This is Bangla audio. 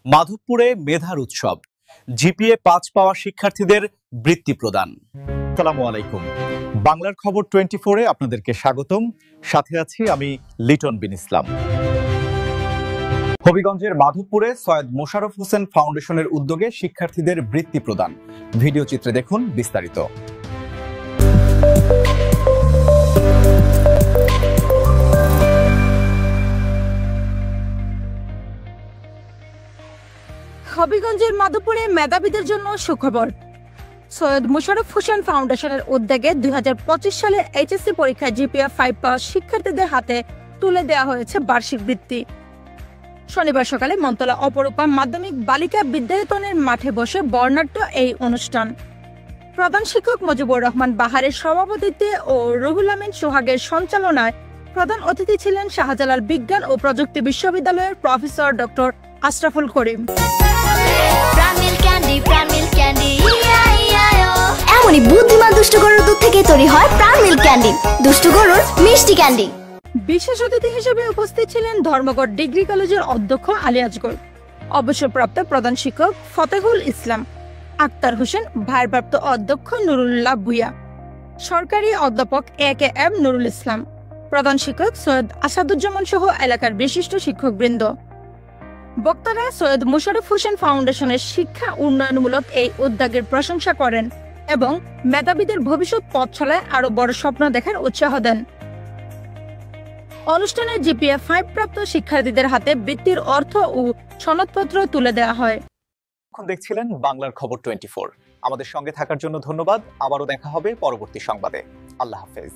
মাধবপুরে মেধার উৎসব, জিপিএ ৫ পাওয়া শিক্ষার্থীদের বৃত্তি প্রদান। আসসালামু আলাইকুম, বাংলার খবর 24-এ আপনাদেরকে স্বাগতম। সাথে আছি আমি লিটন বিন ইসলাম। হবিগঞ্জের মাধবপুরে সৈয়দ মোশাররফ হোসেন ফাউন্ডেশনের উদ্যোগে শিক্ষার্থীদের বৃত্তি প্রদান। ভিডিও চিত্রে দেখুন বিস্তারিত। হবিগঞ্জের মাধবপুরে মেধাবীদের জন্য সুখবর। সৈয়দ মোশাররফ হোসেন ফাউন্ডেশনের উদ্যোগে 2025 সালে এইচএসসি পরীক্ষায় জিপিএ 5 পাওয়া শিক্ষার্থীদের হাতে তুলে দেওয়া হয়েছে বার্ষিক বৃত্তি। শনিবার সকালে মন্তলা অপরূপা মাধ্যমিক বালিকা বিদ্যায়তনের মাঠে বসে বর্ণাঢ্য এই অনুষ্ঠান। প্রধান শিক্ষক মুজিবুর রহমান বাহারের সভাপতিত্বে ও রুহুল আমিন সোহাগের সঞ্চালনায় প্রধান অতিথি ছিলেন শাহজালাল বিজ্ঞান ও প্রযুক্তি বিশ্ববিদ্যালয়ের প্রফেসর ডক্টর আশরাফুল করিম। এমনই বুদ্ধিমান দুষ্টু গরুর দুধ থেকে তৈরি হয় প্রাণ মিল্ক ক্যান্ডি, দুষ্টু গরুর মিষ্টি ক্যান্ডি। বিশেষ অতিথি হিসেবে উপস্থিত ছিলেন ধর্মগড় ডিগ্রি কলেজের অধ্যক্ষ আলী আজগর, অবসরপ্রাপ্ত প্রধান শিক্ষক ফতেহুল ইসলাম, আক্তার হোসেন, ভারপ্রাপ্ত অধ্যক্ষ নুরুল্লাহ ভুইয়া, সরকারি অধ্যাপক এ.কে.এম. নুরুল ইসলাম, প্রধান শিক্ষক সৈয়দ আসাদুজ্জামান সহ এলাকার বিশিষ্ট শিক্ষকবৃন্দ। বক্তারা সৈয়দ মোশাররফ হোসেন ফাউন্ডেশনের শিক্ষা উন্নয়নমূলক এই উদ্যোগের প্রশংসা করেন এবং মেধাবীদের ভবিষ্যৎ পথ চলায় আরো বড় স্বপ্ন দেখার উৎসাহ দেন। অনুষ্ঠানে জিপিএ 5 প্রাপ্ত শিক্ষার্থীদের হাতে বৃত্তির অর্থ ও সনদপত্র তুলে দেওয়া হয়। এখন দেখছিলেন বাংলার খবর 24। আমাদের সঙ্গে থাকার জন্য ধন্যবাদ। আবারও দেখা হবে পরবর্তী সংবাদে। আল্লাহ হাফেজ।